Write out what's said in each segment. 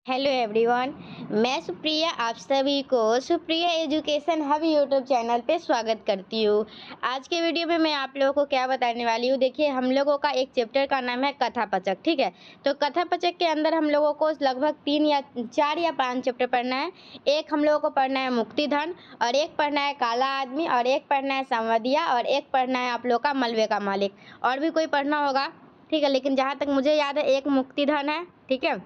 Hello everyone. मैं सुप्रिया आप सभी को Supriya education hub YouTube channel पे स्वागत करती हूँ। आज के वीडियो में मैं आप लोगों को क्या बताने वाली हूँ, देखिए हम लोगों का एक चैप्टर का नाम है कथा पचक। ठीक है, तो कथा पचक के अंदर हम लोगों को लगभग 3 या 4 या 5 चैप्टर पढ़ना है। एक हम लोगों को पढ़ना है मुक्तिधन, और एक पढ़ना है काला आदमी, और एक पढ़ना है संवदिया, और एक पढ़ना है आप लोग का मलबे का मालिक, और भी कोई पढ़ना होगा। ठीक है, लेकिन जहाँ तक मुझे याद है एक मुक्तिधन है। ठीक है,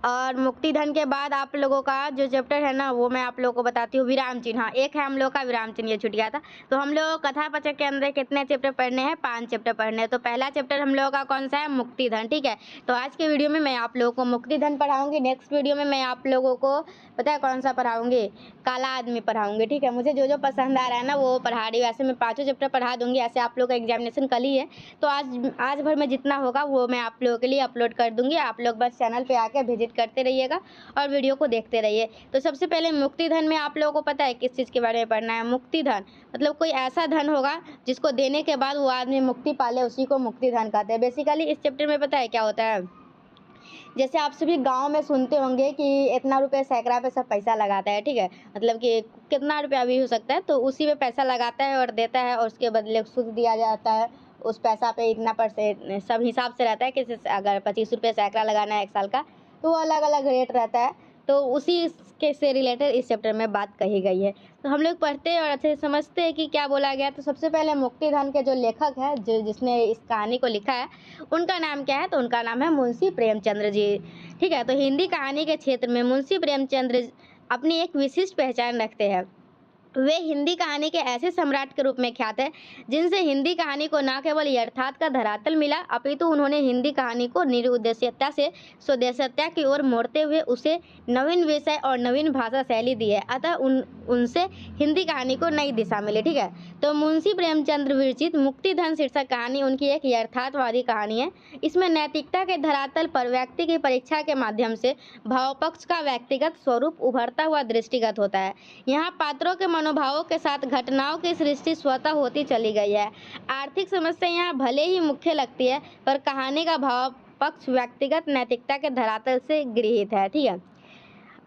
और मुक्तिधन के बाद आप लोगों का जो चैप्टर है ना वो मैं आप लोगों को बताती हूँ, विराम चिन्ह। हाँ, एक है हम लोग का विराम चिन्ह, ये छूट गया था। तो हम लोग कथा पचक के अंदर कितने चैप्टर पढ़ने हैं? 5 चैप्टर पढ़ने हैं। तो पहला चैप्टर हम लोगों का कौन सा है? मुक्तिधन। ठीक है, तो आज के वीडियो में मैं आप लोगों को मुक्तिधन पढ़ाऊंगी। नेक्स्ट वीडियो में मैं आप लोगों को पता है कौन सा पढ़ाऊंगी? काला आदमी पढ़ाऊंगी। ठीक है, मुझे जो जो पसंद आ रहा है ना वो पढ़ा रही हूँ। ऐसे मैं 5 चैप्टर पढ़ा दूंगी। ऐसे आप लोग का एग्जामिनेशन कल ही है, तो आज भर में जितना होगा वो मैं आप लोगों के लिए अपलोड कर दूंगी। आप लोग बस चैनल पे आके विजिट करते रहिएगा और वीडियो को देखते रहिए। तो सबसे पहले मुक्तिधन में आप लोगों को पता है किस चीज़ के बारे में पढ़ना है? मुक्तिधन मतलब कोई ऐसा धन होगा जिसको देने के बाद वो आदमी मुक्ति पाले, उसी को मुक्तिधन कहते हैं। बेसिकली इस चैप्टर में पता है क्या होता है? जैसे आप सभी गांव में सुनते होंगे कि इतना रुपये सैकड़ा पे सब पैसा लगाता है। ठीक है, मतलब कि कितना रुपया भी हो सकता है, तो उसी पे पैसा लगाता है और देता है, और उसके बदले सूद दिया जाता है। उस पैसा पे इतना परसेंट सब हिसाब से रहता है कि अगर 25 रुपये सैकड़ा लगाना है 1 साल का, तो वो अलग अलग रेट रहता है। तो उसी के से रिलेटेड इस चैप्टर में बात कही गई है। तो हम लोग पढ़ते हैं और अच्छे से समझते हैं कि क्या बोला गया। तो सबसे पहले मुक्तिधन के जो लेखक है, जिसने इस कहानी को लिखा है, उनका नाम क्या है? तो उनका नाम है मुंशी प्रेमचंद्र जी। ठीक है, तो हिंदी कहानी के क्षेत्र में मुंशी प्रेमचंद्र अपनी एक विशिष्ट पहचान रखते हैं। वे हिंदी कहानी के ऐसे सम्राट के रूप में ख्यात है जिनसे हिंदी कहानी को न केवल यथार्थ का धरातल मिला, अपितु उन्होंने हिंदी कहानी को निरुद्देश्यता से स्वदेशता की ओर मोड़ते हुए उसे नवीन विषय और नवीन भाषा शैली दी है। अतः उनसे हिंदी कहानी को नई दिशा मिली। ठीक है, तो मुंशी प्रेमचंद्र विरचित मुक्तिधन शीर्षक कहानी उनकी एक यथार्थवादी कहानी है। इसमें नैतिकता के धरातल पर व्यक्ति की परीक्षा के माध्यम से भावपक्ष का व्यक्तिगत स्वरूप उभरता हुआ दृष्टिगत होता है। यहाँ पात्रों के मनोभावों के साथ घटनाओं की सृष्टि स्वतः होती चली गई है। आर्थिक समस्या यहाँ भले ही मुख्य लगती है, पर कहानी का भाव पक्ष व्यक्तिगत नैतिकता के धरातल से गृहीत है। ठीक है,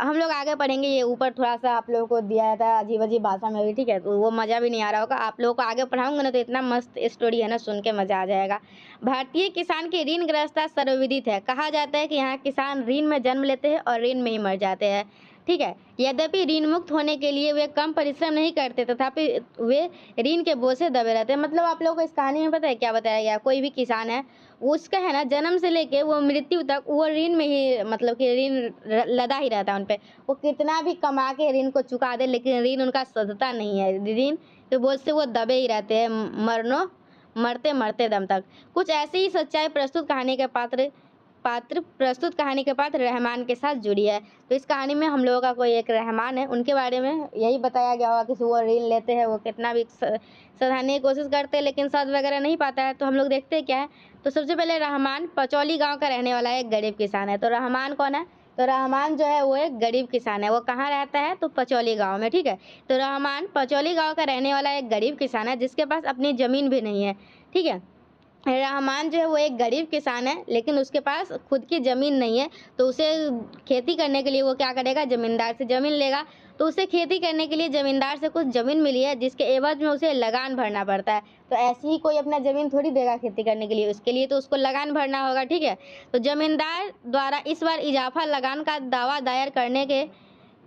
हम लोग आगे पढ़ेंगे। ये ऊपर थोड़ा सा आप लोगों को दिया था अजीब अजीब भाषा में भी। ठीक है, तो वो मज़ा भी नहीं आ रहा होगा। आप लोगों को आगे पढ़ाऊंगा ना तो इतना मस्त स्टोरी है ना, सुन के मज़ा आ जाएगा। भारतीय किसान की ऋणग्रस्तता सर्वविदित है। कहा जाता है कि यहाँ किसान ऋण में जन्म लेते हैं और ऋण में ही मर जाते हैं। ठीक है, यद्यपि ऋण मुक्त होने के लिए वे कम परिश्रम नहीं करते, तथापि वे ऋण के बोझ से दबे रहते हैं। मतलब आप लोगों को इस कहानी में पता है क्या बताया गया? कोई भी किसान है, उसका है ना जन्म से लेके वो मृत्यु तक वो ऋण में ही, मतलब कि ऋण लदा ही रहता है उन पे। वो कितना भी कमा के ऋण को चुका दे, लेकिन ऋण उनका सधता नहीं है। ऋण के बोझ से वो दबे ही रहते हैं, मरते मरते दम तक। कुछ ऐसी ही सच्चाई प्रस्तुत कहानी के पात्र रहमान के साथ जुड़ी है। तो इस कहानी में हम लोगों का कोई एक रहमान है, उनके बारे में यही बताया गया होगा कि वो ऋण लेते हैं, वो कितना भी सधाने की कोशिश करते हैं लेकिन सध वगैरह नहीं पाता है। तो हम लोग देखते हैं क्या है। तो सबसे पहले रहमान पचौली गांव का रहने वाला एक गरीब किसान है। तो रहमान कौन है? तो रहमान जो है वो एक गरीब किसान है। वो कहाँ रहता है? तो पचौली गांव में। ठीक है, तो रहमान पचौली गांव का रहने वाला एक गरीब किसान है जिसके पास अपनी ज़मीन भी नहीं है। ठीक है, रहमान जो है वो एक गरीब किसान है लेकिन उसके पास खुद की ज़मीन नहीं है। तो उसे खेती करने के लिए वो क्या करेगा? ज़मींदार से ज़मीन लेगा। तो उसे खेती करने के लिए ज़मींदार से कुछ ज़मीन मिली है जिसके एवज में उसे लगान भरना पड़ता है। तो ऐसे ही कोई अपना ज़मीन थोड़ी देगा खेती करने के लिए, उसके लिए तो उसको लगान भरना होगा। ठीक है, तो ज़मींदार द्वारा इस बार इजाफा लगान का दावा दायर करने के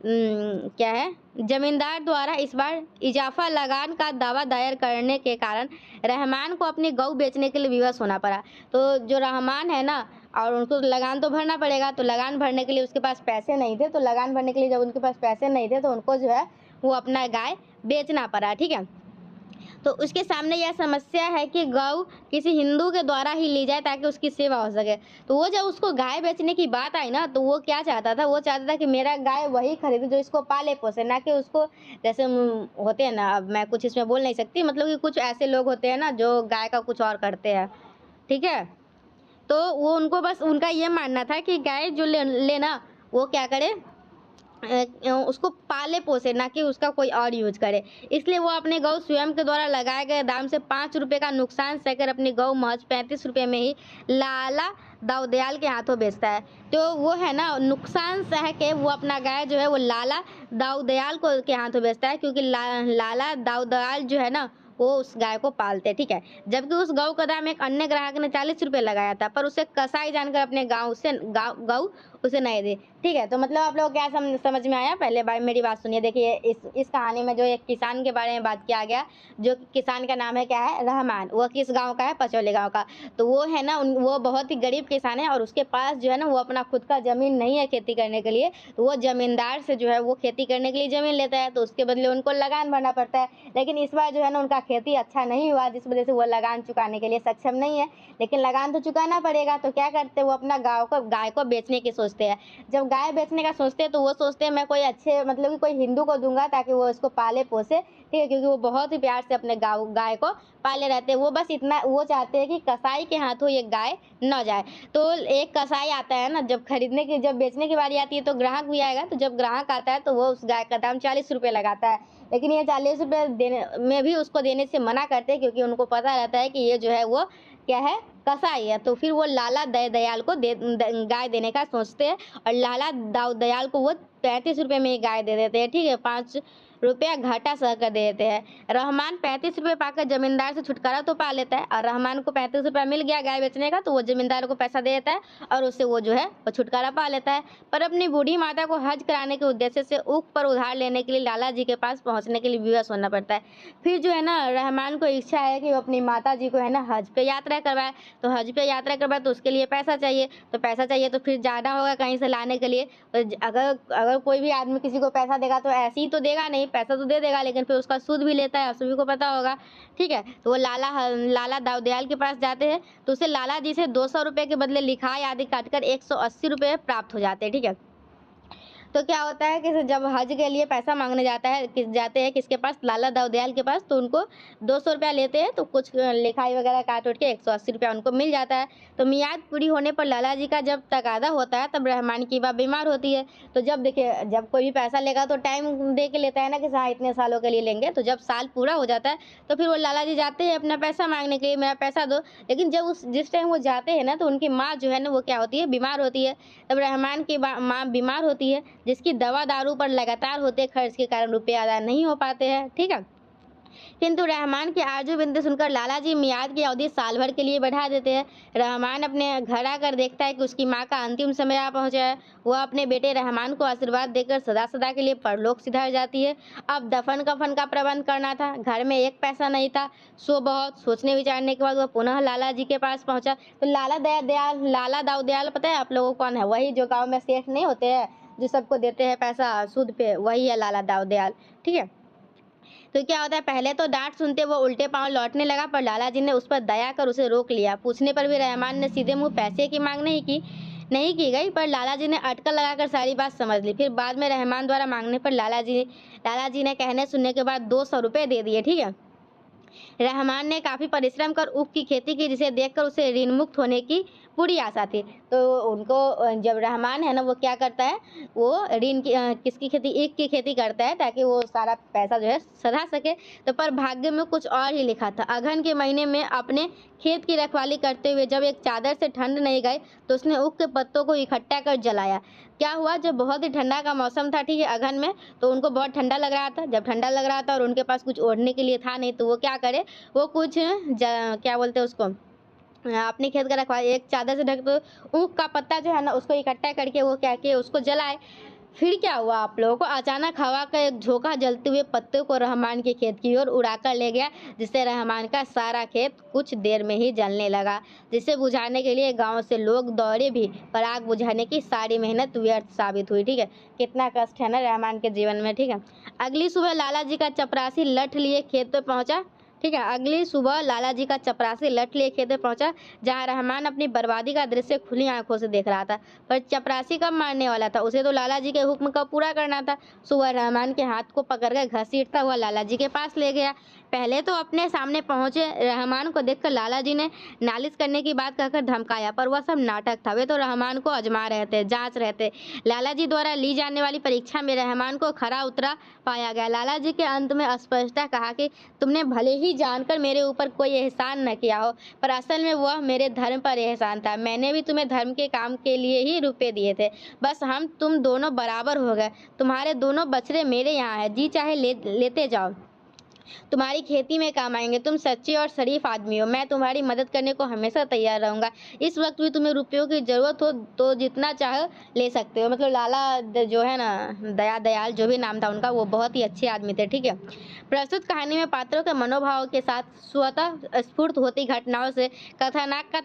क्या है? जमींदार द्वारा इस बार इजाफा लगान का दावा दायर करने के कारण रहमान को अपनी गऊ बेचने के लिए विवश होना पड़ा। तो जो रहमान है ना, और उनको लगान तो भरना पड़ेगा, तो लगान भरने के लिए उसके पास पैसे नहीं थे। तो लगान भरने के लिए जब उनके पास पैसे नहीं थे तो उनको जो है वो अपना गाय बेचना पड़ा। ठीक है, तो उसके सामने यह समस्या है कि गौ किसी हिंदू के द्वारा ही ली जाए ताकि उसकी सेवा हो सके। तो वो जब उसको गाय बेचने की बात आई ना, तो वो क्या चाहता था? वो चाहता था कि मेरा गाय वही खरीदे जो इसको पाले पोसे, ना कि उसको जैसे होते हैं ना, अब मैं कुछ इसमें बोल नहीं सकती, मतलब कि कुछ ऐसे लोग होते हैं ना जो गाय का कुछ और करते हैं। ठीक है, तो वो उनको बस उनका ये मानना था कि गाय जो लेना वो क्या करे? उसको पाले पोसे, ना कि उसका कोई और यूज करे। इसलिए वो अपने गौ स्वयं के द्वारा लगाए गए दाम से 5 रुपए का नुकसान सहकर अपनी गौ महज 35 रुपए में ही लाला दाऊदयाल के हाथों बेचता है। तो वो है ना, नुकसान सह के वो अपना गाय जो है वो लाला दाऊदयाल को के हाथों बेचता है, क्योंकि लाला दाऊदयाल जो है ना, वो उस गाय को पालते हैं, ठीक है। जबकि उस गऊ का दाम एक अन्य ग्राहक ने 40 रुपए लगाया था, पर उसे कसाई जानकर अपने गऊ उसे नहीं दी, ठीक है। तो मतलब आप लोग क्या समझ में आया? पहले मेरी बात सुनिए। देखिए, इस कहानी में जो एक किसान के बारे में बात किया गया, जो किसान का नाम है क्या है? रहमान। वो किस गाँव का है? पचौली गाँव का। तो वो है ना, वो बहुत ही गरीब किसान है और उसके पास जो है ना, वो अपना खुद का ज़मीन नहीं है खेती करने के लिए। तो वो ज़मींदार से जो है वो खेती करने के लिए ज़मीन लेता है, तो उसके बदले उनको लगान भरना पड़ता है। लेकिन इस बार जो है ना, उनका खेती अच्छा नहीं हुआ, जिस वजह से वो लगान चुकाने के लिए सक्षम नहीं है। लेकिन लगान तो चुकाना पड़ेगा, तो क्या करते हैं, वो अपना गाय को बेचने की सोचते हैं। जब गाय बेचने का सोचते हैं तो वो सोचते हैं मैं कोई अच्छे, मतलब कि कोई हिंदू को दूंगा ताकि वो इसको पाले पोसे, ठीक है, क्योंकि वो बहुत ही प्यार से अपने गाय को पाले रहते हैं। वो बस इतना वो चाहते हैं कि कसाई के हाथों ये गाय न जाए। तो एक कसाई आता है ना, जब बेचने की बारी आती है तो ग्राहक भी आएगा। तो जब ग्राहक आता है तो वो उस गाय का दाम 40 रुपए लगाता है। लेकिन ये 40 रुपए देने में भी उसको देने से मना करते हैं, क्योंकि उनको पता रहता है कि ये जो है वो क्या है, कसाई है। तो फिर वो लाला दयाल को गाय देने का सोचते हैं और लाला दयाल को वो 35 रुपए में ही गाय दे देते हैं, ठीक है। 5 रुपया घाटा सह कर दे देते हैं। रहमान 35 रुपए पाकर जमींदार से छुटकारा तो पा लेता है, और रहमान को 35 रुपया मिल गया गाय बेचने का, तो वो जमींदार को पैसा दे देता है और उससे वो जो है वो छुटकारा पा लेता है। पर अपनी बूढ़ी माता को हज कराने के उद्देश्य से ऊख पर उधार लेने के लिए लाला जी के पास पहुंचने के लिए विवश होना पड़ता है। फिर जो है ना, रहमान को इच्छा है कि वो अपनी माता जी को है ना हज पे यात्रा करवाए। तो हज पे यात्रा करवाए तो उसके लिए पैसा चाहिए। तो पैसा चाहिए तो फिर जाना होगा कहीं से लाने के लिए। तो अगर अगर कोई भी आदमी किसी को पैसा देगा तो ऐसे ही तो देगा नहीं, पैसा तो दे देगा, लेकिन फिर उसका सूद भी लेता है, आप सभी को पता होगा, ठीक है। तो वो लाला दाऊदयाल के पास जाते हैं, तो उसे लाला जी से 200 रुपए के बदले लिखाई आदि काटकर 180 रुपए प्राप्त हो जाते हैं, ठीक है। तो क्या होता है कि जब हज के लिए पैसा मांगने जाते हैं किसके पास? लाला दाऊदयाल के पास। तो उनको 200 रुपया लेते हैं, तो कुछ लिखाई वगैरह काट उठ के 180 रुपया उनको मिल जाता है। तो मियाद पूरी होने पर लाला जी का जब तकादा होता है, तब रहमान की माँ बीमार होती है। तो जब देखिए, जब कोई भी पैसा लेगा तो टाइम दे के लेता है ना, कि हाँ इतने सालों के लिए लेंगे। तो जब साल पूरा हो जाता है तो फिर वो लाला जी जाते हैं अपना पैसा मांगने के लिए, मेरा पैसा दो। लेकिन जब जिस टाइम वो जाते हैं ना, तो उनकी माँ जो है ना, वो क्या होती है, बीमार होती है। तब रहमान की माँ बीमार होती है, जिसकी दवा दारू पर लगातार होते खर्च के कारण रुपए अदा नहीं हो पाते हैं, ठीक है। किंतु रहमान की आरजू विनती सुनकर लाला जी मियाद की अवधि साल भर के लिए बढ़ा देते हैं। रहमान अपने घर आकर देखता है कि उसकी माँ का अंतिम समय आ पहुंचा है। वह अपने बेटे रहमान को आशीर्वाद देकर सदा सदा के लिए परलोक सिधार जाती है। अब दफन कफन का प्रबंध करना था, घर में एक पैसा नहीं था। बहुत सोचने विचारने के बाद वह पुनः लाला जी के पास पहुंचा। तो लाला दाऊदयाल पता है आप लोगों को कौन है? वही जो गाँव में सेठ नहीं होते हैं, जो सबको देते हैं पैसा सूद पे, वही है लाला दाऊदयाल, ठीक है। तो क्या होता है, पहले तो डांट सुनते वो उल्टे पांव लौटने लगा, पर लाला जी ने उस पर दया कर उसे रोक लिया। पूछने पर भी रहमान ने सीधे मुंह पैसे की मांग नहीं की गई, पर लाला जी ने अटकल लगाकर सारी बात समझ ली। फिर बाद में रहमान द्वारा मांगने पर लाला जी ने कहने सुनने के बाद 200 रुपए दे दिए, ठीक है। रहमान ने काफ़ी परिश्रम कर ऊख की खेती की, जिसे देखकर उसे ऋण मुक्त होने की पूरी आशा थी। तो उनको जब रहमान है ना, वो क्या करता है, वो किसकी खेती? ईख की खेती करता है, ताकि वो सारा पैसा जो है सधा सके। तो पर भाग्य में कुछ और ही लिखा था। अगहन के महीने में अपने खेत की रखवाली करते हुए जब एक चादर से ठंड नहीं गई, तो उसने ऊख के पत्तों को इकट्ठा कर जलाया। क्या हुआ, जब बहुत ही ठंडा का मौसम था, ठीक है, अगहन में, तो उनको बहुत ठंडा लग रहा था। जब ठंडा लग रहा था और उनके पास कुछ ओढ़ने के लिए था नहीं, तो वो क्या करे, वो कुछ क्या बोलते हैं उसको, अपने खेत का रखवा एक चादर से ढक, तो ऊख का पत्ता जो है ना, उसको इकट्ठा करके वो क्या किए, उसको जलाए। फिर क्या हुआ आप लोगों को, अचानक हवा का एक झोंका जलते हुए पत्ते को रहमान के खेत की ओर उड़ाकर ले गया, जिससे रहमान का सारा खेत कुछ देर में ही जलने लगा। जिसे बुझाने के लिए गांव से लोग दौड़े भी, पर आग बुझाने की सारी मेहनत व्यर्थ साबित हुई, ठीक है। कितना कष्ट है ना रहमान के जीवन में, ठीक है। अगली सुबह लाला जी का चपरासी लठ लिए खेत पे पहुंचा, ठीक है। अगली सुबह लाला जी का चपरासी लठ लिए खेत में पहुंचा, जहां रहमान अपनी बर्बादी का दृश्य खुली आंखों से देख रहा था। पर चपरासी कब मारने वाला था, उसे तो लाला जी के हुक्म का पूरा करना था। सुबह रहमान के हाथ को पकड़कर घसीटता हुआ लाला जी के पास ले गया। पहले तो अपने सामने पहुंचे रहमान को देखकर लाला जी ने नालिश करने की बात कहकर धमकाया, पर वह सब नाटक था। वे तो रहमान को आजमा रहे थे, जांच रहे थे। लाला जी द्वारा ली जाने वाली परीक्षा में रहमान को खरा उतरा पाया गया। लाला जी के अंत में स्पष्टता कहा कि तुमने भले ही जानकर मेरे ऊपर कोई एहसान न किया हो, पर असल में वह मेरे धर्म पर एहसान था। मैंने भी तुम्हें धर्म के काम के लिए ही रुपए दिए थे। बस हम तुम दोनों बराबर हो गए। तुम्हारे दोनों बछड़े मेरे यहाँ है, जी चाहे लेते जाओ। तुम्हारी खेती में काम आएंगे। तुम सच्चे और शरीफ आदमी हो। मैं तुम्हारी मदद करने को हमेशा तैयार रहूंगा। इस वक्त भी तुम्हें रुपयों की जरूरत हो तो जितना चाहे ले सकते हो। मतलब लाला जो है ना, दयाल जो भी नाम था उनका, वो बहुत ही अच्छे आदमी थे। ठीक है। प्रस्तुत कहानी में पात्रों के मनोभाव के साथ स्वतः स्फूर्त होती घटनाओं से कथानक का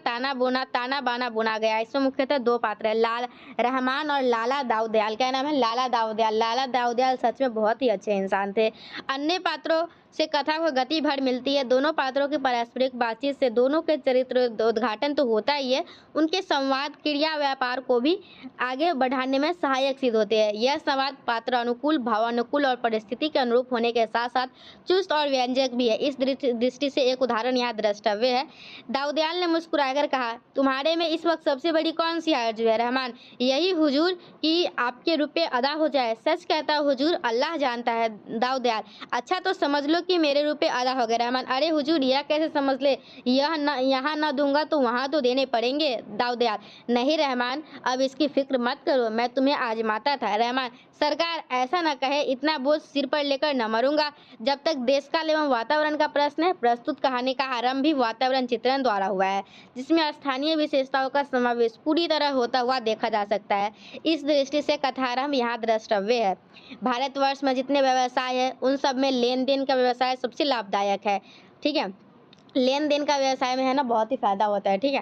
ताना बाना बुना गया। इसमें मुख्यतः दो पात्र है, रहमान और लाला दाऊदयाल। क्या नाम है? लाला दाऊदयाल। लाला दाऊदयाल सच में बहुत ही अच्छे इंसान थे। अन्य पात्रों से कथा को गति भर मिलती है। दोनों पात्रों की पारस्परिक बातचीत से दोनों के चरित्र उद्घाटन तो होता ही है, उनके संवाद क्रिया व्यापार को भी आगे बढ़ाने में सहायक सिद्ध होते हैं। यह संवाद पात्र अनुकूल, भावानुकूल और परिस्थिति के अनुरूप होने के साथ साथ चुस्त और व्यंजक भी है। इस दृष्टि से एक उदाहरण यहाँ द्रष्टव्य है। दाऊदयाल ने मुस्कुराकर कहा, तुम्हारे में इस वक्त सबसे बड़ी कौन सी आरज़ू है? रहमान, यही हुजूर कि आपके रुपए अदा हो जाए। सच कहता हूँ हुजूर, अल्लाह जानता है। दाऊदयाल, अच्छा तो समझ लो कि मेरे रुपए अदा हो गए। रहमान, अरे हुजूर, यह कैसे समझ ले? यहाँ न दूंगा तो वहाँ तो देने पड़ेंगे। दाऊदयाल, नहीं रहमान, अब इसकी फिक्र मत करो, मैं तुम्हें आजमाता था। रहमान, सरकार ऐसा न कहे, इतना बोझ सिर पर लेकर न मरूंगा। जब तक देश काल एवं वातावरण का प्रश्न है, प्रस्तुत कहानी का आरंभ भी वातावरण चित्रण द्वारा हुआ है, जिसमें स्थानीय विशेषताओं का समावेश पूरी तरह होता हुआ देखा जा सकता है। इस दृष्टि से कथारंभ यहाँ द्रष्टव्य है। भारतवर्ष में जितने व्यवसाय है उन सब में लेन देन का व्यवसाय सबसे लाभदायक है। ठीक है। लेन देन का व्यवसाय में है ना, बहुत ही फायदा होता है। ठीक है।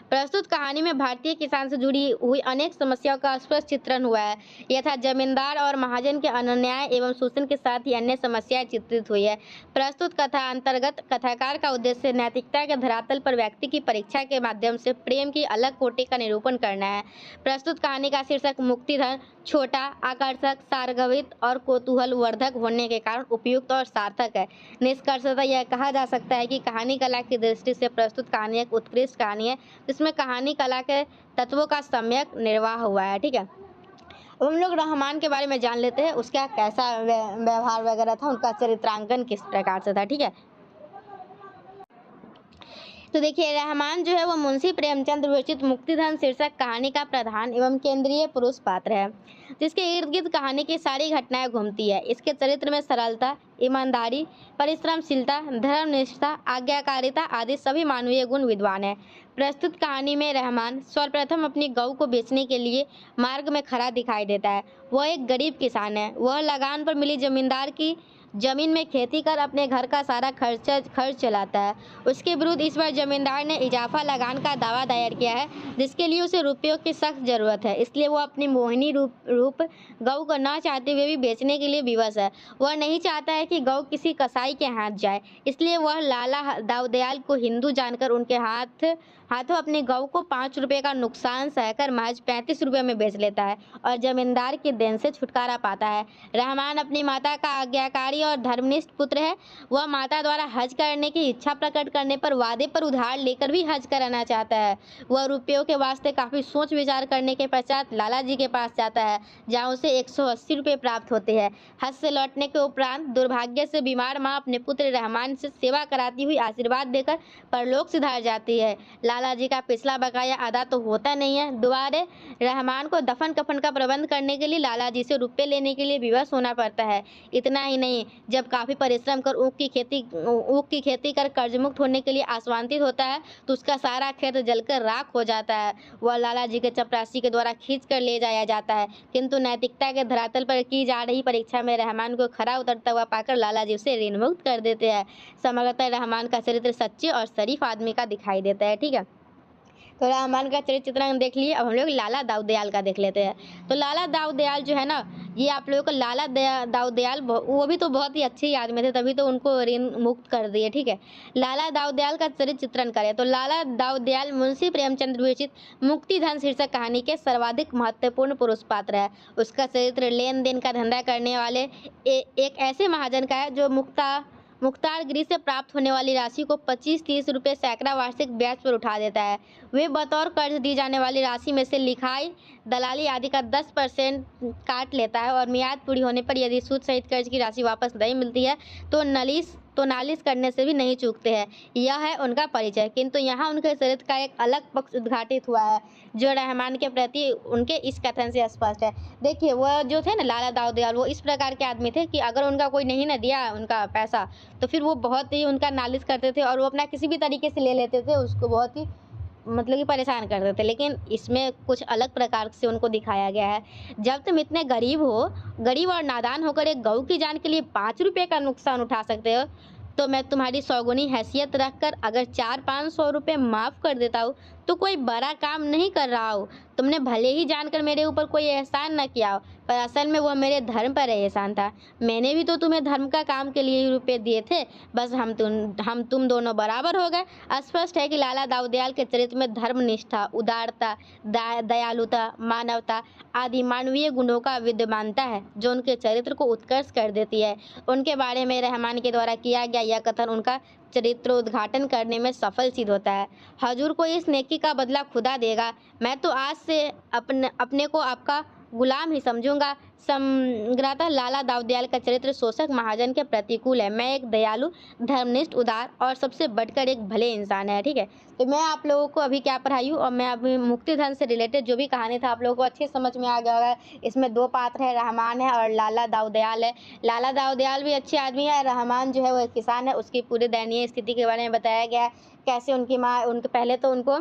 प्रस्तुत कहानी में भारतीय किसान से जुड़ी हुई अनेक समस्याओं का स्पष्ट चित्रण हुआ है। यथा जमींदार और महाजन के अन्याय एवं शोषण के साथ ही अन्य समस्याएं चित्रित हुई है। प्रस्तुत कथा अंतर्गत कथाकार का उद्देश्य नैतिकता के धरातल पर व्यक्ति की परीक्षा के माध्यम से प्रेम की अलग कोटि का निरूपण करना है। प्रस्तुत कहानी का शीर्षक मुक्तिधन छोटा, आकर्षक, सारगर्भित और कौतूहल वर्धक होने के कारण उपयुक्त और सार्थक है। निष्कर्षतः यह कहा जा सकता है कि कहानी कला की दृष्टि से प्रस्तुत कहानी एक उत्कृष्ट कहानी है, जिसमें कहानी कला के तत्वों का सम्यक निर्वाह हुआ है। ठीक है। अब हम लोग रहमान के बारे में जान लेते हैं, उसका कैसा व्यवहार वगैरह था, उनका चरित्रांकन किस प्रकार से था। ठीक है। तो देखिए, रहमान जो है वो मुंशी प्रेमचंद विरचित मुक्तिधन शीर्षक कहानी का प्रधान एवं केंद्रीय पुरुष पात्र है, जिसके इर्द गिर्द कहानी की सारी घटनाएं घूमती है। इसके चरित्र में सरलता, ईमानदारी, परिश्रमशीलता, धर्मनिष्ठा, आज्ञाकारिता आदि सभी मानवीय गुण विद्वान है। प्रस्तुत कहानी में रहमान सर्वप्रथम अपनी गऊ को बेचने के लिए मार्ग में खड़ा दिखाई देता है। वह एक गरीब किसान है। वह लगान पर मिली जमींदार की जमीन में खेती कर अपने घर का सारा खर्च चलाता है। उसके विरुद्ध इस बार जमींदार ने इजाफा लगान का दावा दायर किया है, जिसके लिए उसे रुपयों की सख्त जरूरत है। इसलिए वो अपनी मोहिनी रूप गऊ को न चाहते हुए भी बेचने के लिए विवश है। वह नहीं चाहता है कि गऊ किसी कसाई के हाथ जाए, इसलिए वह लाला दाऊदयाल को हिंदू जानकर उनके हाथों अपनी गऊ को 5 रुपये का नुकसान सहकर महज 35 रुपये में बेच लेता है और जमींदार के देन से छुटकारा पाता है। रहमान अपनी माता का आज्ञाकारी और धर्मनिष्ठ पुत्र है। वह माता द्वारा हज करने की इच्छा प्रकट करने पर वादे पर उधार लेकर भी हज कराना चाहता है। वह रुपयों के वास्ते काफ़ी सोच विचार करने के पश्चात लाला जी के पास जाता है, जहाँ उसे 180 रुपये प्राप्त होते हैं। हज से लौटने के उपरांत दुर्भाग्य से बीमार माँ अपने पुत्र रहमान से सेवा कराती हुई आशीर्वाद देकर परलोक सिधार जाती है। लाला जी का पिछला बकाया अदा तो होता नहीं है। दोबारा रहमान को दफन कफन का प्रबंध करने के लिए लाला जी से रुपये लेने के लिए विवश होना पड़ता है। इतना ही नहीं, जब काफ़ी परिश्रम कर ऊख की खेती कर कर्ज मुक्त होने के लिए आश्वांतित होता है तो उसका सारा खेत जलकर राख हो जाता है। वह लाला जी के चपरासी के द्वारा खींच कर ले जाया जाता है, किंतु नैतिकता के धरातल पर की जा रही परीक्षा में रहमान को खरा उतरता हुआ पाकर लाला जी उसे ऋण मुक्त कर देते हैं। समग्रतः रहमान का चरित्र सच्चे और शरीफ आदमी का दिखाई देता है। ठीक है। तो रहमान का चरित्र चित्रण देख लिए। अब हम लोग लाला दाऊदयाल का देख लेते हैं। तो लाला दाऊदयाल जो है ना, ये आप लोगों को लाला दाऊदयाल वो भी तो बहुत ही अच्छे आदमी थे, तभी तो उनको ऋण मुक्त कर दिए। ठीक है। लाला दाऊदयाल का चरित्र चित्रण करें तो लाला दाऊदयाल मुंशी प्रेमचंद विरचित मुक्तिधन शीर्षक कहानी के सर्वाधिक महत्वपूर्ण पुरुष पात्र है। उसका चरित्र लेन देन का धंधा करने वाले एक ऐसे महाजन का है जो मुख्तारगिरी से प्राप्त होने वाली राशि को 25-30 रुपये सैकड़ा वार्षिक ब्याज पर उठा देता है। वे बतौर कर्ज दी जाने वाली राशि में से लिखाई, दलाली आदि का 10% काट लेता है और मियाद पूरी होने पर यदि सूद सहित कर्ज की राशि वापस नहीं मिलती है तो नालिश करने से भी नहीं चूकते हैं। यह है उनका परिचय। किंतु यहाँ उनके चरित्र का एक अलग पक्ष उद्घाटित हुआ है जो रहमान के प्रति उनके इस कथन से स्पष्ट है। देखिए, वह जो थे ना लाला दाऊदयाल, वो इस प्रकार के आदमी थे कि अगर उनका कोई नहीं ना दिया उनका पैसा तो फिर वो बहुत ही उनका नालिश करते थे और वो अपना किसी भी तरीके से ले लेते थे, उसको बहुत ही मतलब कि परेशान करते थे। लेकिन इसमें कुछ अलग प्रकार से उनको दिखाया गया है। जब तुम इतने गरीब और नादान होकर एक गऊ की जान के लिए 5 रुपये का नुकसान उठा सकते हो, तो मैं तुम्हारी सौगुनी हैसियत रखकर अगर 400-500 रुपये माफ़ कर देता हूँ तो कोई बड़ा काम नहीं कर रहा हूँ। तुमने भले ही जानकर मेरे ऊपर कोई एहसान न किया हो, पर असल में वह मेरे धर्म पर एहसान था। मैंने भी तो तुम्हें धर्म का काम के लिए ही रुपये दिए थे, बस हम तुम दोनों बराबर हो गए। स्पष्ट है कि लाला दाऊदयाल के चरित्र में धर्मनिष्ठा, उदारता, दयालुता, मानवता आदि मानवीय गुणों का विद्यमानता है जो उनके चरित्र को उत्कर्ष कर देती है। उनके बारे में रहमान के द्वारा किया गया यह कथन उनका चरित्रोद्घाटन करने में सफल सिद्ध होता है। हजूर को इस नेकी का बदला खुदा देगा। मैं तो आज से अपने को आपका गुलाम ही समझूंगा। समग्रतः लाला दाऊदयाल का चरित्र शोषक महाजन के प्रतिकूल है। मैं एक दयालु, धर्मनिष्ठ, उदार और सबसे बढ़कर एक भले इंसान है। ठीक है, तो मैं आप लोगों को अभी क्या पढ़ाई हूँ और मैं अभी मुक्तिधन से रिलेटेड जो भी कहानी था आप लोगों को अच्छे समझ में आ गया होगा। इसमें 2 पात्र है, रहमान है और लाला दाऊदयाल है। लाला दाऊदयाल भी अच्छे आदमी है, रहमान जो है वो एक किसान है। उसकी पूरी दयनीय स्थिति के बारे में बताया गया है, कैसे उनकी माँ पहले तो उनको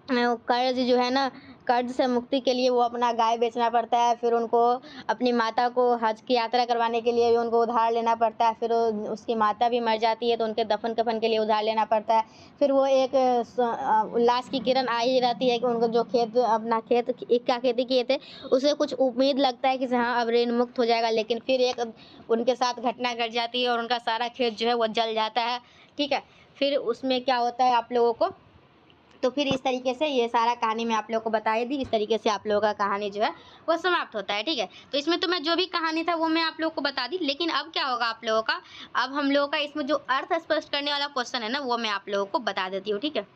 कर्ज जो है ना, कर्ज से मुक्ति के लिए वो अपना गाय बेचना पड़ता है। फिर उनको अपनी माता को हज की यात्रा करवाने के लिए भी उनको उधार लेना पड़ता है। फिर उसकी माता भी मर जाती है तो उनके दफन कफन के लिए उधार लेना पड़ता है। फिर वो एक उल्लास की किरण आई रहती है कि उनको जो अपना खेत क्या खेती किए थे उसे कुछ उम्मीद लगता है कि हाँ अब ऋण मुक्त हो जाएगा, लेकिन फिर एक उनके साथ घटना घट जाती है और उनका सारा खेत जो है वो जल जाता है। ठीक है, फिर उसमें क्या होता है आप लोगों को, तो फिर इस तरीके से ये सारा कहानी मैं आप लोगों को बताई दी। इस तरीके से आप लोगों का कहानी जो है वो समाप्त होता है। ठीक है, तो इसमें तो मैं जो भी कहानी था वो मैं आप लोगों को बता दी। लेकिन अब क्या होगा आप लोगों का, अब हम लोगों का इसमें जो अर्थ स्पष्ट करने वाला क्वेश्चन है ना वो मैं आप लोगों को बता देती हूँ। ठीक है,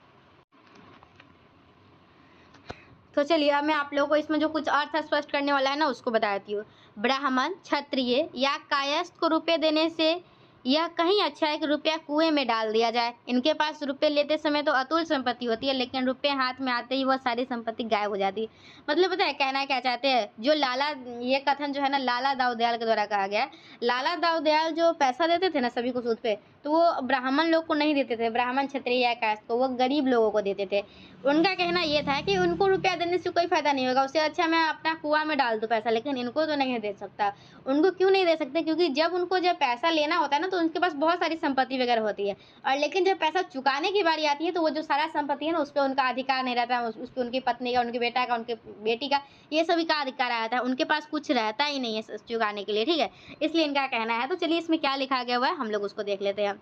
तो चलिए अब मैं आप लोगों को इसमें जो कुछ अर्थ स्पष्ट करने वाला है ना उसको बता देती हूँ। ब्राह्मण, क्षत्रिय या कायस्थ को रुपये देने से यह कहीं अच्छा है कि रुपया कुएं में डाल दिया जाए। इनके पास रुपये लेते समय तो अतुल संपत्ति होती है, लेकिन रुपये हाथ में आते ही वह सारी संपत्ति गायब हो जाती है। मतलब पता है कहना क्या चाहते हैं, जो लाला, ये कथन जो है ना लाला दाऊदयाल के द्वारा कहा गया है। लाला दाऊदयाल जो पैसा देते थे ना सभी को सूद पे, तो वो ब्राह्मण लोग को नहीं देते थे, ब्राह्मण, क्षत्रिय या कायस्थ को, वो गरीब लोगों को देते थे। उनका कहना ये था कि उनको रुपया देने से कोई फायदा नहीं होगा, उससे अच्छा मैं अपना कुआं में डाल दूं पैसा, लेकिन इनको तो नहीं दे सकता। उनको क्यों नहीं दे सकते, क्योंकि जब उनको जब पैसा लेना होता है ना तो उनके पास बहुत सारी संपत्ति वगैरह होती है, और लेकिन जब पैसा चुकाने की बारी आती है तो वो जो सारा संपत्ति है ना उस पर उनका अधिकार नहीं रहता, उस पर उनकी पत्नी का, उनके बेटा का, उनके बेटी का, ये सभी का अधिकार रहता है। उनके पास कुछ रहता ही नहीं है चुकाने के लिए। ठीक है, इसलिए इनका कहना है। तो चलिए इसमें क्या लिखा गया हुआ है हम लोग उसको देख लेते हैं।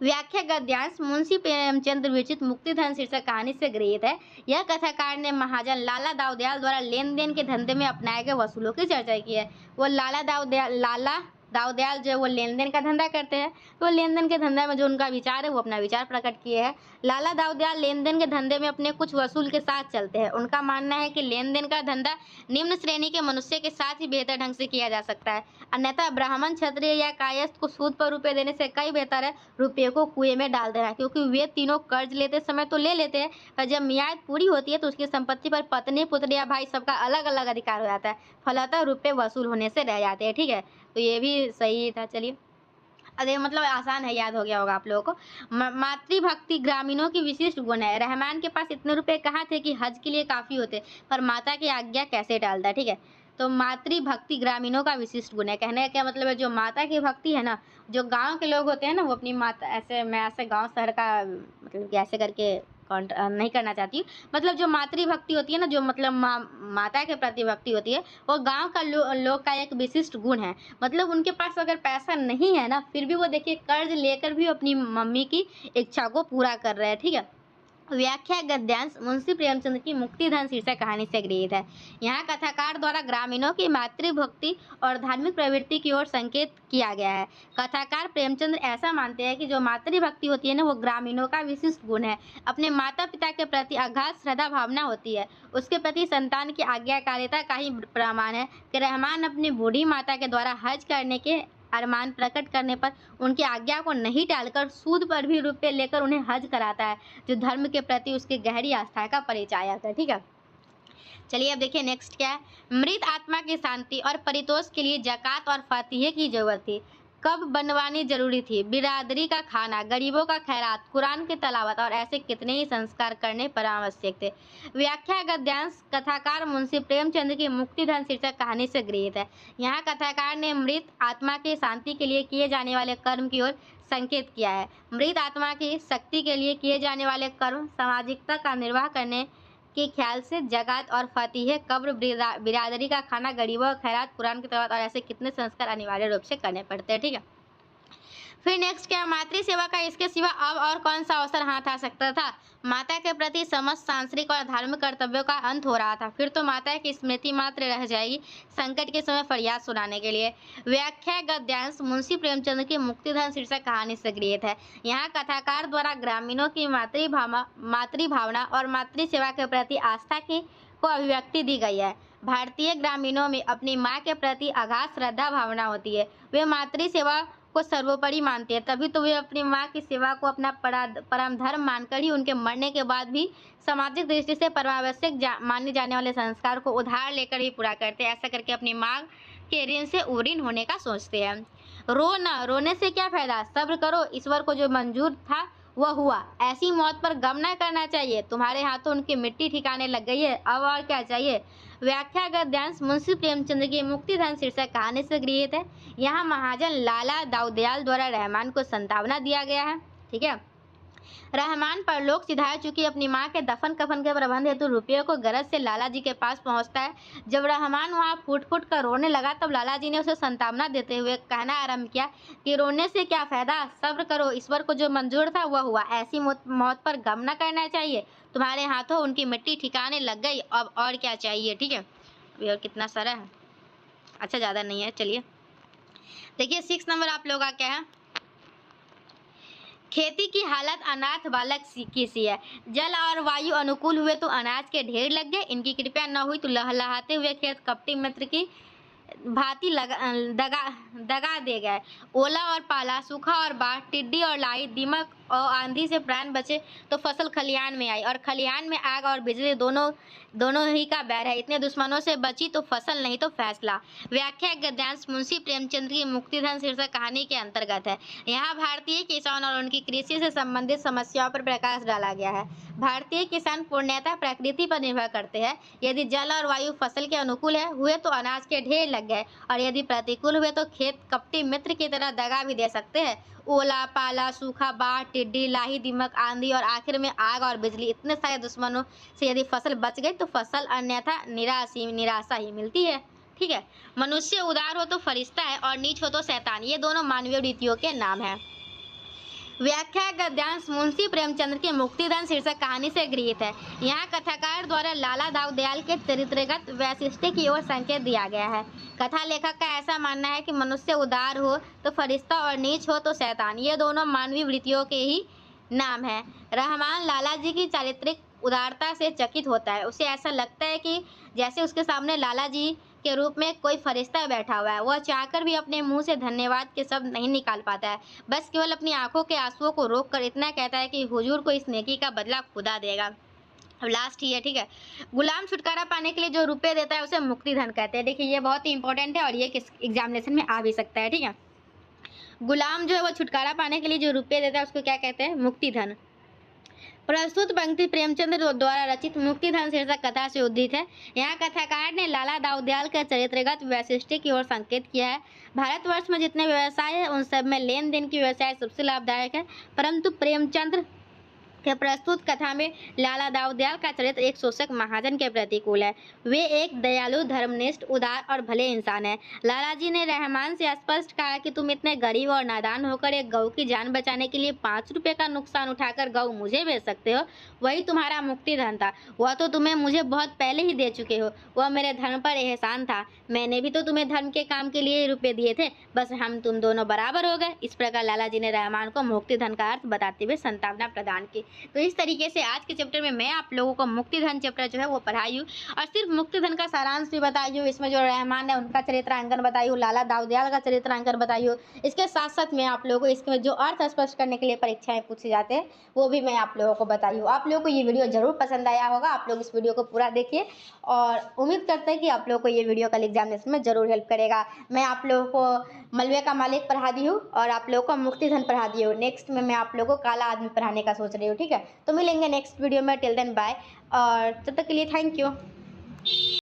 व्याख्या गद्यांश मुंशी प्रेमचंद विरचित मुक्तिधन शीर्षक कहानी से गृहीत है। यह कथाकार ने महाजन लाला दाऊदयाल द्वारा लेन देन के धंधे में अपनाए गए वसूलों की चर्चा की है। वो लाला दाऊदयाल जो है वो लेन देन का धंधा करते हैं, तो लेन देन के धंधे में जो उनका विचार है वो अपना विचार प्रकट किए हैं। लाला दाऊदयाल लेन देन के धंधे में अपने कुछ वसूल के साथ चलते हैं। उनका मानना है कि लेन देन का धंधा निम्न श्रेणी के मनुष्य के साथ ही बेहतर ढंग से किया जा सकता है, अन्यथा ब्राह्मण, क्षत्रिय या कायस्थ को सूद पर रुपये देने से कई बेहतर है रुपये को कुएं में डाल देना, क्योंकि वे तीनों कर्ज लेते समय तो ले लेते हैं, पर जब मियाद पूरी होती है तो उसकी संपत्ति पर पत्नी, पुत्र या भाई सबका अलग अलग अधिकार हो जाता है, फलतः रुपये वसूल होने से रह जाते हैं। ठीक है, तो ये भी सही था। चलिए अरे मतलब आसान है, याद हो गया होगा आप लोगों को। मातृभक्ति ग्रामीणों की विशिष्ट गुण है। रहमान के पास इतने रुपए कहाँ थे कि हज के लिए काफ़ी होते, पर माता की आज्ञा कैसे टालता। ठीक है, तो मातृभक्ति ग्रामीणों का विशिष्ट गुण है। कहने का क्या मतलब है, जो माता की भक्ति है ना, जो गांव के लोग होते हैं ना वो अपनी माता, ऐसे मैं ऐसे गांव शहर का मतलब कि ऐसे करके नहीं करना चाहती हूँ, मतलब जो मातृभक्ति होती है ना, जो मतलब माता के प्रति भक्ति होती है, वो गांव का लोग का एक विशिष्ट गुण है। मतलब उनके पास अगर पैसा नहीं है ना, फिर भी वो देखिए कर्ज लेकर भी अपनी मम्मी की इच्छा को पूरा कर रहे हैं। ठीक है, व्याख्या गद्यांश मुंशी प्रेमचंद की मुक्तिधन शीर्षक कहानी से गृहीत है। यहाँ कथाकार द्वारा ग्रामीणों की मातृभक्ति और धार्मिक प्रवृत्ति की ओर संकेत किया गया है। कथाकार प्रेमचंद ऐसा मानते हैं कि जो मातृभक्ति होती है ना, वो ग्रामीणों का विशिष्ट गुण है। अपने माता पिता के प्रति अगाध श्रद्धा भावना होती है। उसके प्रति संतान की आज्ञाकारिता का ही प्रमाण है कि रहमान अपनी बूढ़ी माता के द्वारा हज करने के अरमान प्रकट करने पर उनकी आज्ञा को नहीं टालकर सूद पर भी रुपए लेकर उन्हें हज कराता है, जो धर्म के प्रति उसकी गहरी आस्था का परिचायक आता है। ठीक है, चलिए अब देखिए नेक्स्ट क्या है। मृत आत्मा की शांति और परितोष के लिए जकात और फतीहे की जरूरत थी। कब बनवानी जरूरी थी? बिरादरी का खाना, गरीबों का खैरात, कुरान की तलावत और ऐसे कितने ही संस्कार करने पर आवश्यक थे। व्याख्या गद्यांश कथाकार मुंशी प्रेमचंद की मुक्तिधन शीर्षक कहानी से गृहीत है। यहाँ कथाकार ने मृत आत्मा की शांति के लिए किए जाने वाले कर्म की ओर संकेत किया है। मृत आत्मा की शक्ति के लिए किए जाने वाले कर्म सामाजिकता का निर्वाह करने के ख्याल से जकात और फतीहे, कब्र, बिरादरी का खाना, गरीबों का खैरात, कुरान की तिलावत और ऐसे कितने संस्कार अनिवार्य रूप से करने पड़ते हैं। ठीक है, फिर नेक्स्ट क्या, मातृ सेवा का इसके सिवा अब और कौन सा अवसर हाथ आ सकता था? माता के प्रति समस्त सांसारिक और धार्मिक कर्तव्यों का अंत हो रहा था, फिर तो माता की स्मृति मात्र रह जाएगी संकट के समय फरियाद सुनाने के लिए। व्याख्या गद्यांश मुंशी प्रेमचंद की मुक्तिधन शीर्षक कहानी से गृहीत है। यहाँ कथाकार द्वारा ग्रामीणों की मातृभावना और मातृ सेवा के प्रति आस्था की को अभिव्यक्ति दी गई है। भारतीय ग्रामीणों में अपनी माँ के प्रति अगाध श्रद्धा भावना होती है। वे मातृ सेवा को सर्वोपरि मानते हैं, तभी तो वे अपनी माँ की सेवा को अपना परम धर्म मानकर ही उनके मरने के बाद भी सामाजिक दृष्टि से परमावश्यक माने जाने वाले संस्कार को उधार लेकर ही पूरा करते हैं। ऐसा करके अपनी माँ के ऋण से उऋण होने का सोचते हैं। रो न, रोने से क्या फायदा, सब्र करो, ईश्वर को जो मंजूर था वह हुआ। ऐसी मौत पर गम न करना चाहिए, तुम्हारे हाथों उनकी मिट्टी ठिकाने लग गई है, अब और क्या चाहिए। व्याख्या गद्यांश मुंशी प्रेमचंद की मुक्तिधन शीर्षक कहानी से गृहीत है। यहाँ महाजन लाला दाऊदयाल द्वारा रहमान को संतावना दिया गया है। ठीक है, रहमान परलोक सिधार चुकी अपनी मां के दफन कफन के प्रबंध हेतु रुपये को गरज से लाला जी के पास पहुंचता है। जब रहमान वहां फूट फूट कर रोने लगा, तब लाला जी ने उसे संतावना देते हुए कहना आरंभ किया कि रोने से क्या फायदा, सब्र करो, ईश्वर को जो मंजूर था वह हुआ। ऐसी मौत पर गम न करना चाहिए, तुम्हारे हाथों उनकी मिट्टी ठिकाने लग गई, अब और क्या चाहिए। ठीक है, अभी और कितना सारा है, अच्छा ज़्यादा नहीं है। चलिए देखिए 6 नंबर आप लोगों का क्या है। खेती की हालत अनाथ बालक की सी है। जल और वायु अनुकूल हुए तो अनाज के ढेर लग गए, इनकी कृपा न हुई तो लहलहाते हुए खेत कपटी मित्र की भांति दगा दे गए। ओला और पाला, सूखा और बाढ़, टिड्डी और लाही, दीमक और आंधी से प्राण बचे तो फसल खलिहान में आई, और खलिहान में आग और बिजली दोनों ही का बैर है। इतने दुश्मनों से बची तो फसल नहीं तो फैसला। व्याख्या गद्यांश मुंशी प्रेमचंद की मुक्तिधन शीर्षक कहानी के अंतर्गत है। यहाँ भारतीय किसान और उनकी कृषि से संबंधित समस्याओं पर प्रकाश डाला गया है। भारतीय किसान पूर्णतः प्रकृति पर निर्भर करते हैं। यदि जल और वायु फसल के अनुकूल हुए तो अनाज के ढेर लग गए, और यदि प्रतिकूल हुए तो खेत कपटी मित्र की तरह दगा भी दे सकते हैं। ओला, पाला, सूखा, बाढ़, टिड्डी, लाही, दीमक, आंधी और आखिर में आग और बिजली, इतने सारे दुश्मनों से यदि फसल बच गई तो फसल अन्यथा निराशा ही मिलती है। ठीक है, मनुष्य उदार हो तो फरिश्ता है और नीच हो तो शैतान, ये दोनों मानवीय रीतियों के नाम है। व्याख्या गद्यांश मुंशी प्रेमचंद की मुक्तिधन शीर्षक कहानी से गृहीत है। यहाँ कथाकार द्वारा लाला दाऊदयाल के चरित्रगत वैशिष्ट्य की ओर संकेत दिया गया है। कथा लेखक का ऐसा मानना है कि मनुष्य उदार हो तो फरिश्ता और नीच हो तो शैतान, ये दोनों मानवीय वृत्तियों के ही नाम है। रहमान लाला जी की चारित्रिक उदारता से चकित होता है। उसे ऐसा लगता है कि जैसे उसके सामने लाला जी के रूप में कोई फरिश्ता बैठा हुआ है। वह चाहकर भी अपने मुंह से धन्यवाद के शब्द नहीं निकाल पाता है, बस केवल अपनी आंखों के आंसुओं को रोक कर इतना कहता है कि हुजूर को इस नेकी का बदला खुदा देगा। अब लास्ट ही है। ठीक है, गुलाम छुटकारा पाने के लिए जो रुपये देता है उसे मुक्तिधन कहते हैं। देखिए ये बहुत ही इंपॉर्टेंट है और ये किस एग्जामिनेशन में आ भी सकता है। ठीक है, गुलाम जो है वो छुटकारा पाने के लिए जो रुपये देता है उसको क्या कहते हैं? मुक्तिधन। प्रस्तुत पंक्ति प्रेमचंद द्वारा रचित मुक्तिधन शीर्षक कथा से उद्धृत है। यहाँ कथाकार ने लाला दाऊदयाल के चरित्रगत वैशिष्ट्य की ओर संकेत किया है। भारतवर्ष में जितने व्यवसाय है उन सब में लेन देन की व्यवसाय सबसे लाभदायक है, परंतु प्रेमचंद कि प्रस्तुत कथा में लाला दाऊदयाल का चरित्र एक शोषक महाजन के प्रतिकूल है। वे एक दयालु, धर्मनिष्ठ, उदार और भले इंसान हैं। लाला जी ने रहमान से स्पष्ट कहा कि तुम इतने गरीब और नादान होकर एक गऊ की जान बचाने के लिए 5 रुपए का नुकसान उठाकर गऊ मुझे बेच सकते हो। वही तुम्हारा मुक्ति धन था, वह तो तुम्हें मुझे बहुत पहले ही दे चुके हो। वह मेरे धर्म पर एहसान था। मैंने भी तो तुम्हें धर्म के काम के लिए ही रुपए दिए थे, बस हम तुम दोनों बराबर हो गए। इस प्रकार लाला जी ने रहमान को मुक्ति धन का अर्थ बताते हुए संतावना प्रदान की। तो इस तरीके से आज के चैप्टर में मैं आप लोगों को मुक्ति धन चैप्टर जो है वो पढ़ाई हूँ, और सिर्फ मुक्ति धन का सारांश भी बताई हूँ। इसमें जो रहमान है उनका चरित्रांकन बताई हूँ, लाला दाऊदयाल का चरित्रांकन बताई हूँ। इसके साथ साथ मैं आप लोगों को इसमें जो अर्थ स्पष्ट करने के लिए परीक्षाएं पूछे जाते हैं वो भी मैं आप लोगों को बताई हूँ। आप लोगों को ये वीडियो जरूर पसंद आया होगा। आप लोग इस वीडियो को पूरा देखिए और उम्मीद करते हैं कि आप लोगों को ये वीडियो कल एग्जामिनेशन में जरूर हेल्प करेगा। मैं आप लोगों को मलबे का मालिक पढ़ा दी हूँ और आप लोगों को मुक्ति धन पढ़ा दी हूँ। नेक्स्ट में मैं आप लोगों को काला आदमी पढ़ाने का सोच रही हूँ। ठीक है, तो मिलेंगे नेक्स्ट वीडियो में। टिल देन बाय, और तब तक के लिए थैंक यू।